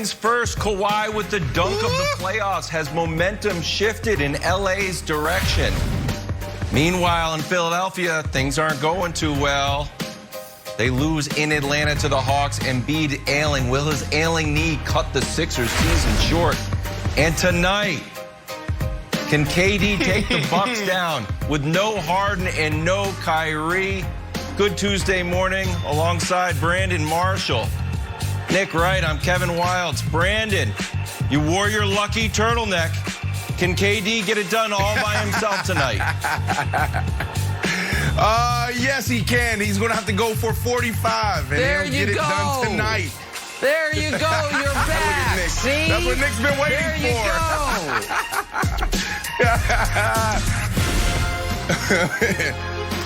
things first, Kawhi with the dunk of the playoffs. Has momentum shifted in LA's direction? Meanwhile, in Philadelphia, things aren't going too well. They lose in Atlanta to the Hawks. Embiid ailing. Will his ailing knee cut the Sixers season short? And tonight, can KD take the Bucks down with no Harden and no Kyrie? Good Tuesday morning alongside Brandon Marshall. Nick Wright, I'm Kevin Wilds. Brandon, you wore your lucky turtleneck. Can KD get it done all by himself tonight? Yes, he can. He's going to have to go for 45, and there he'll you get go. it done tonight. There you go. You're back. Nick. See? That's what Nick's been waiting there you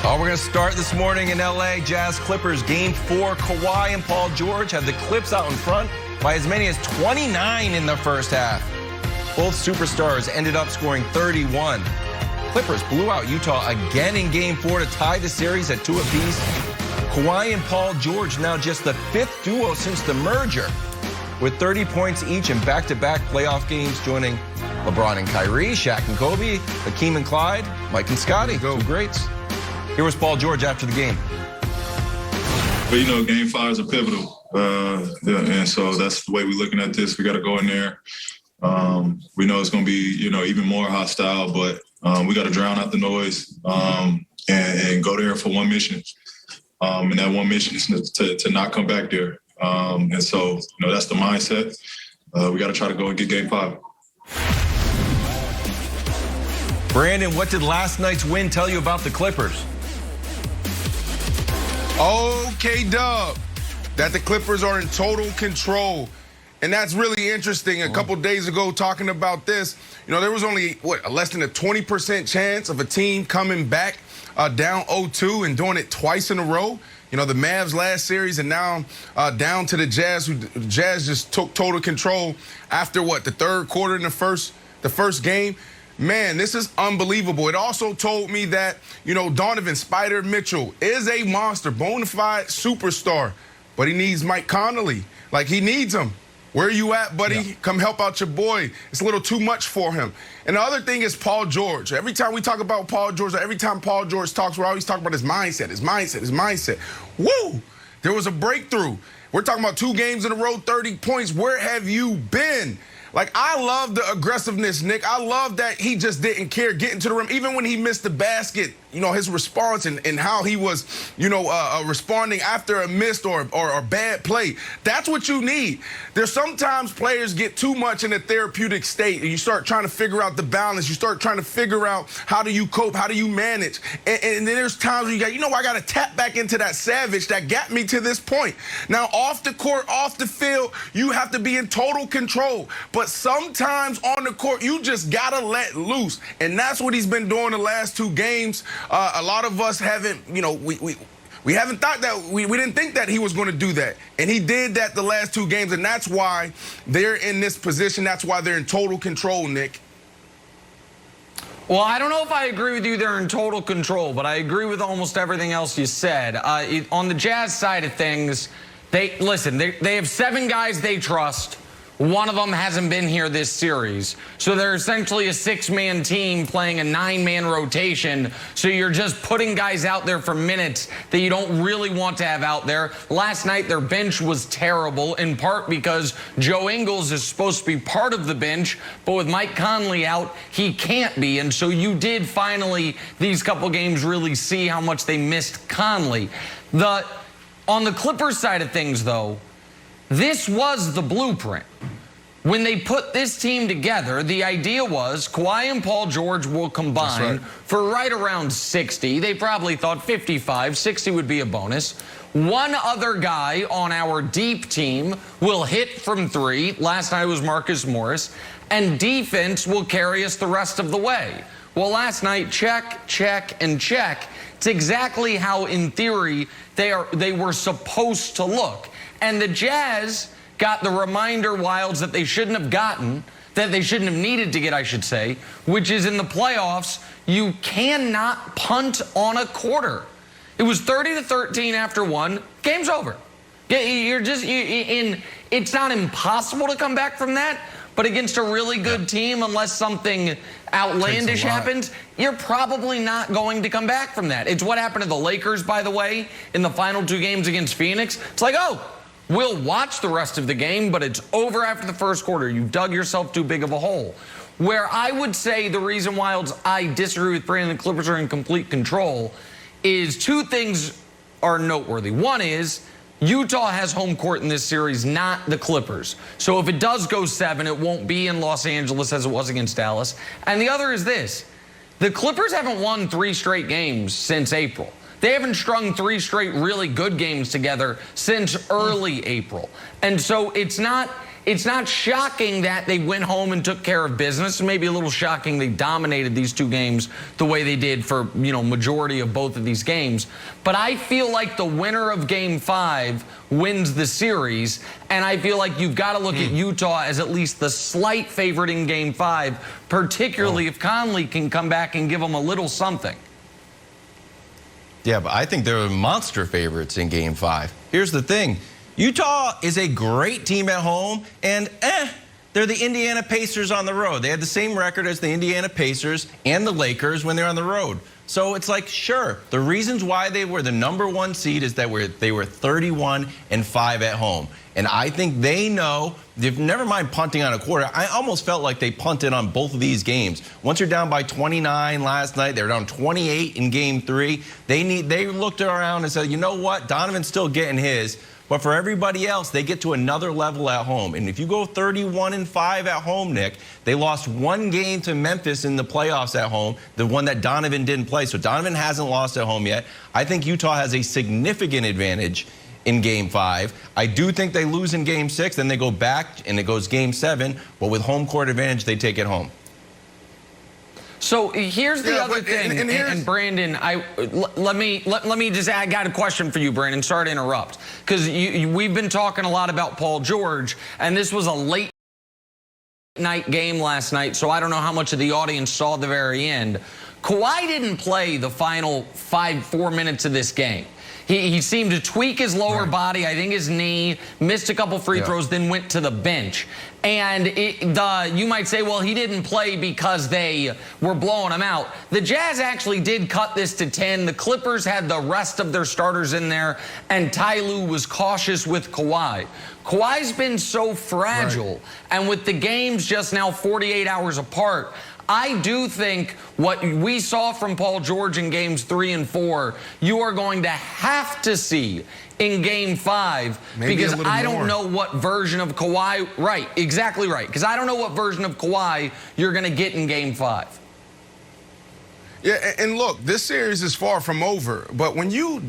Oh, we're going to start this morning in L.A. Jazz Clippers Game 4. Kawhi and Paul George have the Clips out in front by as many as 29 in the first half. Both superstars ended up scoring 31. Clippers blew out Utah again in Game 4 to tie the series at 2 apiece. Kawhi and Paul George now just the 5th duo since the merger, with 30 points each in back-to-back playoff games, joining LeBron and Kyrie, Shaq and Kobe, Hakeem and Clyde, Mike and Scottie, two greats. Here was Paul George after the game. But, you know, Game 5 is a pivotal. And so that's the way we're looking at this. We got to go in there. We know it's going to be, you know, even more hostile, but we got to drown out the noise and go there for one mission. And that one mission is to not come back there. And so, you know, that's the mindset. We got to try to go and get Game 5. Brandon, what did last night's win tell you about the Clippers? Okay, Dub, that the Clippers are in total control. And that's really interesting. A couple days ago, talking about this, you know, there was only, less than a 20% chance of a team coming back down 0-2 and doing it twice in a row. You know, the Mavs last series and now down to the Jazz, who the Jazz just took total control after, the third quarter in the first game. Man, this is unbelievable. It also told me that, you know, Donovan Spider Mitchell is a monster, bona fide superstar, but he needs Mike Conley. Like, he needs him. Where are you at, buddy? Yeah. Come help out your boy. It's a little too much for him. And the other thing is Paul George. Every time we talk about Paul George, every time Paul George talks, we're always talking about his mindset, his mindset, his mindset. Woo! There was a breakthrough. We're talking about 2 games in a row, 30 points. Where have you been? Like, I love the aggressiveness, Nick. I love that he just didn't care getting to the rim. Even when he missed the basket, you know, his response and how he was, you know, responding after a missed or bad play. That's what you need. There's sometimes players get too much in a therapeutic state, and you start trying to figure out the balance. You start trying to figure out how do you cope, how do you manage. And then there's times where you got, you know, I got to tap back into that savage that got me to this point. Now, off the court, off the field, you have to be in total control. But sometimes on the court, you just got to let loose. And that's what he's been doing the last 2 games. A lot of us haven't, you know, we haven't thought that, we didn't think that he was going to do that. And he did that the last 2 games, and that's why they're in this position. That's why they're in total control, Nick. Well, I don't know if I agree with you they're in total control, but I agree with almost everything else you said. On the Jazz side of things, they have 7 guys they trust. One of them hasn't been here this series. So they're essentially a 6-man team playing a 9-man rotation. So you're just putting guys out there for minutes that you don't really want to have out there. Last night, their bench was terrible, in part because Joe Ingles is supposed to be part of the bench, but with Mike Conley out, he can't be. And so you did finally, these couple games, really see how much they missed Conley. On the Clippers side of things, though, this was the blueprint. When they put this team together, the idea was Kawhi and Paul George will combine for right around 60. They probably thought 55, 60 would be a bonus. One other guy on our deep team will hit from 3. Last night was Marcus Morris. And defense will carry us the rest of the way. Well, last night, check, check, and check. It's exactly how, in theory, they were supposed to look. And the Jazz got the reminder, Wilds, that they shouldn't have gotten, that they shouldn't have needed to get, I should say, which is in the playoffs, you cannot punt on a quarter. It was 30-13 after 1. Game's over. In it's not impossible to come back from that, but against a really good team, unless something outlandish happens, you're probably not going to come back from that. It's what happened to the Lakers, by the way, in the final 2 games against Phoenix. It's like, oh, we'll watch the rest of the game, but it's over after the first quarter. You dug yourself too big of a hole. Where I would say the reason why I disagree with Brandon, the Clippers are in complete control, is 2 things are noteworthy. One is Utah has home court in this series, not the Clippers. So if it does go 7, it won't be in Los Angeles as it was against Dallas. And the other is this. The Clippers haven't won 3 straight games since April. They haven't strung 3 straight really good games together since early April. And so it's not shocking that they went home and took care of business. Maybe a little shocking they dominated these 2 games the way they did for, majority of both of these games. But I feel like the winner of Game 5 wins the series, and I feel like you've got to look at Utah as at least the slight favorite in Game 5, particularly if Conley can come back and give them a little something. Yeah, but I think they're monster favorites in Game 5. Here's the thing. Utah is a great team at home, and they're the Indiana Pacers on the road. They had the same record as the Indiana Pacers and the Lakers when they're on the road. So it's like, sure, the reasons why they were the #1 seed is that they were 31-5 at home. And I think they know, never mind punting on a quarter, I almost felt like they punted on both of these games. Once you're down by 29 last night, they were down 28 in Game 3. They looked around and said, you know what, Donovan's still getting his. But for everybody else, they get to another level at home. And if you go 31-5 at home, Nick, they lost 1 game to Memphis in the playoffs at home, the one that Donovan didn't play. So Donovan hasn't lost at home yet. I think Utah has a significant advantage in Game 5. I do think they lose in Game 6, then they go back and it goes Game 7. But with home court advantage, they take it home. So here's the other thing, and Brandon, let me just I got a question for you, Brandon. Sorry to interrupt, because we've been talking a lot about Paul George, and this was a late night game last night, so I don't know how much of the audience saw the very end. Kawhi didn't play the final 4 minutes of this game. He seemed to tweak his lower body, I think his knee, missed a couple free throws, then went to the bench. And you might say, well, he didn't play because they were blowing him out. The Jazz actually did cut this to 10. The Clippers had the rest of their starters in there, and Ty Lue was cautious with Kawhi. Kawhi's been so fragile, and with the games just now 48 hours apart, I do think what we saw from Paul George in Games 3 and 4, you are going to have to see in Game 5, because I don't know what version of Kawhi, right, exactly right, because I don't know what version of Kawhi you're going to get in Game 5. Yeah, and look, this series is far from over, but when you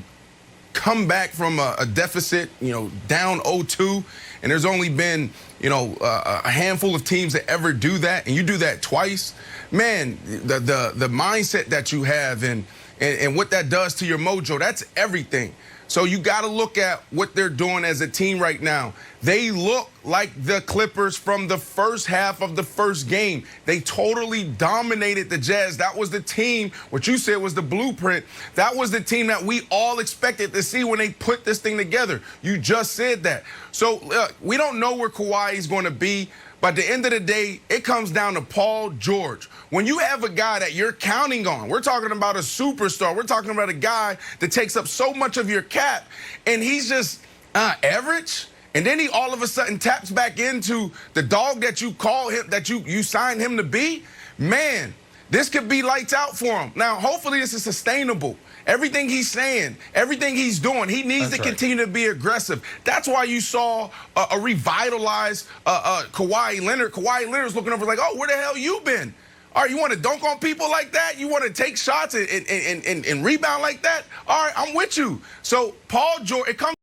come back from a deficit, down 0-2, and there's only been, a handful of teams that ever do that, and you do that twice, man, the mindset that you have and what that does to your mojo, that's everything. So you got to look at what they're doing as a team right now. They look like the Clippers from the first half of the first game. They totally dominated the Jazz. That was the team, what you said was the blueprint. That was the team that we all expected to see when they put this thing together. You just said that. So we don't know where Kawhi is going to be. But at the end of the day, it comes down to Paul George. When you have a guy that you're counting on, we're talking about a superstar. We're talking about a guy that takes up so much of your cap, and he's just average. And then he all of a sudden taps back into the dog that you call him, that you signed him to be. Man, this could be lights out for him. Now, hopefully this is sustainable. Everything he's saying, everything he's doing, he needs to continue to be aggressive. That's why you saw a revitalized Kawhi Leonard. Kawhi Leonard's looking over like, oh, where the hell you been? All right, you want to dunk on people like that? You want to take shots and rebound like that? All right, I'm with you. So Paul George, it comes